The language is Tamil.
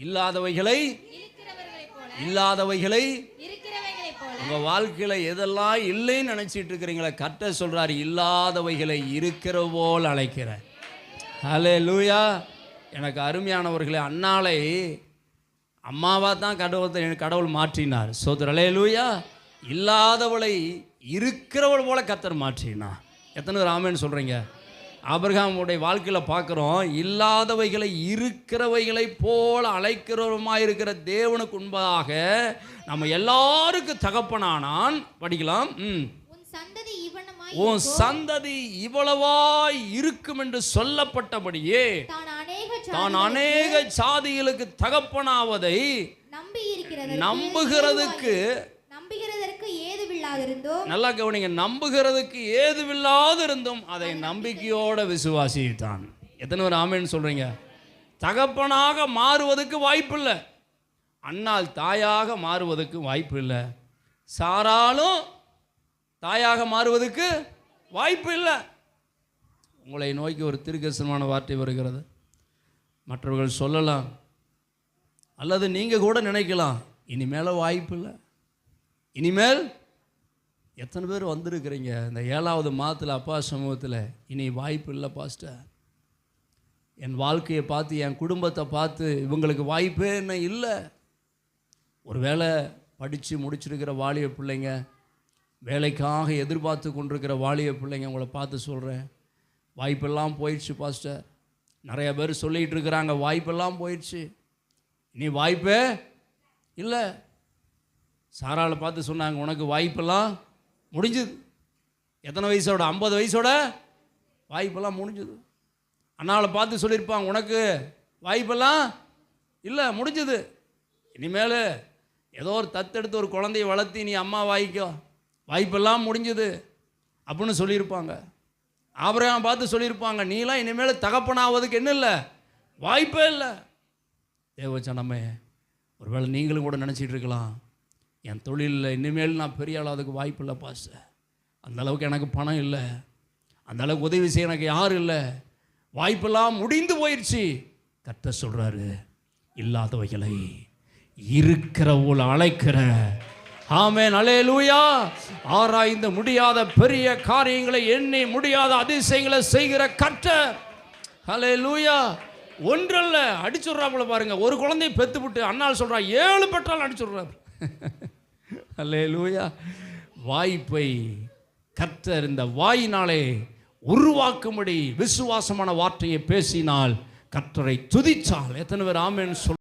இல்லாதவைகளை உங்க வாழ்க்கையில எதெல்லாம் இல்லைன்னு நினைச்சிட்டு இருக்கிறீங்களா, கர்த்தர் சொல்றாரு இல்லாதவைகளை இருக்கிற போல் அழைக்கிற. ஹல்லேலூயா. எனக்கு அருமையானவர்களே, அன்னாளை அம்மாவா தான் கடவுள் மாற்றினார். சோதரர் ஹல்லேலூயா. இல்லாதவளை இருக்கிறவள் போல கர்த்தர் மாற்றினார். எத்தனை பேர் ஆமென் சொல்றீங்க? ஆபிரகாமுடைய வாழ்க்கையில் பார்க்குறோம், இல்லாதவைகளை இருக்கிறவைகளை போல அழைக்கிறவருமாயிருக்கிற தேவனுக்கு முன்பாக நம்ம எல்லாருக்கும் தகப்பனானான். படிக்கலாம். உன் சந்ததி இவ்வளவாய் இருக்கும் என்று சொல்லப்பட்டபடியே தான் அநேக சாதிகளுக்கு தகப்பனாவதை நம்புகிறதுக்கு நல்லா கவனிங்க, நம்புகிறதுக்கு ஏதுவில்லாதிருந்தும் அதை நம்பிக்கையோட விசுவாசித்தான். எத்தனை பேர் ஆமென் சொல்றீங்க? தகப்பனாக மாறுவதற்கு வாய்ப்பு இல்லை, அன்னாள் தாயாக மாறுவதற்கு வாய்ப்பு இல்லை, சாராலும் தாயாக மாறுவதற்கு வாய்ப்பு இல்லை. உங்களை நோக்கி ஒரு தீர்க்கதரிசனமான வார்த்தை வருகிறது. மற்றவர்கள் சொல்லலாம், அல்லது நீங்கள் கூட நினைக்கலாம், இனிமேல வாய்ப்பு இல்லை. இனிமேல் எத்தனை பேர் வந்திருக்கிறீங்க இந்த 7வது மாதத்தில் அப்பா சமூகத்தில், இனி வாய்ப்பு இல்லை பாஸ்டர், என் வாழ்க்கையை பார்த்து என் குடும்பத்தை பார்த்து இவங்களுக்கு வாய்ப்பே என்ன இல்லை. ஒருவேளை படித்து முடிச்சிருக்கிற வாலிய பிள்ளைங்க, வேலைக்காக எதிர்பார்த்து கொண்டிருக்கிற வாலிய பிள்ளைங்க, உங்களை பார்த்து சொல்கிறேன், வாய்ப்பெல்லாம் போயிடுச்சு பாஸ்டர். நிறைய பேர் சொல்லிகிட்டு இருக்கிறாங்க, வாய்ப்பெல்லாம் போயிடுச்சு, இனி வாய்ப்பே இல்லை. சாராளை பார்த்து சொன்னாங்க, உனக்கு வாய்ப்பெல்லாம் முடிஞ்சுது. எத்தனை வயசோட? 50 வயசோட வாய்ப்பெல்லாம் முடிஞ்சுது. அண்ணாவை பார்த்து சொல்லியிருப்பாங்க, உனக்கு வாய்ப்பெல்லாம் இல்லை, முடிஞ்சுது, இனிமேல் ஏதோ ஒரு தத்தெடுத்து ஒரு குழந்தைய வளர்த்தி நீ அம்மா வாய்க்கோ, வாய்ப்பெல்லாம் முடிஞ்சுது அப்படின்னு சொல்லியிருப்பாங்க. ஆபிரகாம் பார்த்து சொல்லியிருப்பாங்க, நீலாம் இனிமேல் தகப்பனாவதுக்கு என்ன இல்லை, வாய்ப்பே இல்லை. தேவச்சனமே, ஒருவேளை நீங்களும் கூட நினச்சிட்டு இருக்கலாம், என் தொழிலில் இனிமேல் நான் பெரிய ஆளாவதுக்கு வாய்ப்பு இல்லை பாஸ்டர், அந்தளவுக்கு எனக்கு பணம் இல்லை, அந்தளவுக்கு உதவி செய்ய எனக்கு யாரும் இல்லை, வாய்ப்பெல்லாம் முடிந்து போயிடுச்சு. கர்த்தர் சொல்கிறாரு, இல்லாதவைகளை இருக்கிறவோல் அழைக்கிற. ஆமென், அல்லேலூயா. ஆராய்ந்து முடியாத பெரிய காரியங்களை, எண்ணி முடியாத அதிசயங்களை செய்கிற கர்த்தர். அல்லேலூயா. ஒன்றல்ல அடிச்சுடுறாப்புல பாருங்க. ஒரு குழந்தையை பெற்றுவிட்டு அண்ணால் சொல்கிறா 7 பெற்றால் அடிச்சுடுறாரு. அல்லேலூயா. வாய்ப்பை கர்த்தர் இந்த வாயினாலே உருவாக்கும்படி விசுவாசமான வார்த்தையை பேசினால், கர்த்தரை துதிச்சால், எத்தனை பேர் ஆமென் சொல்ல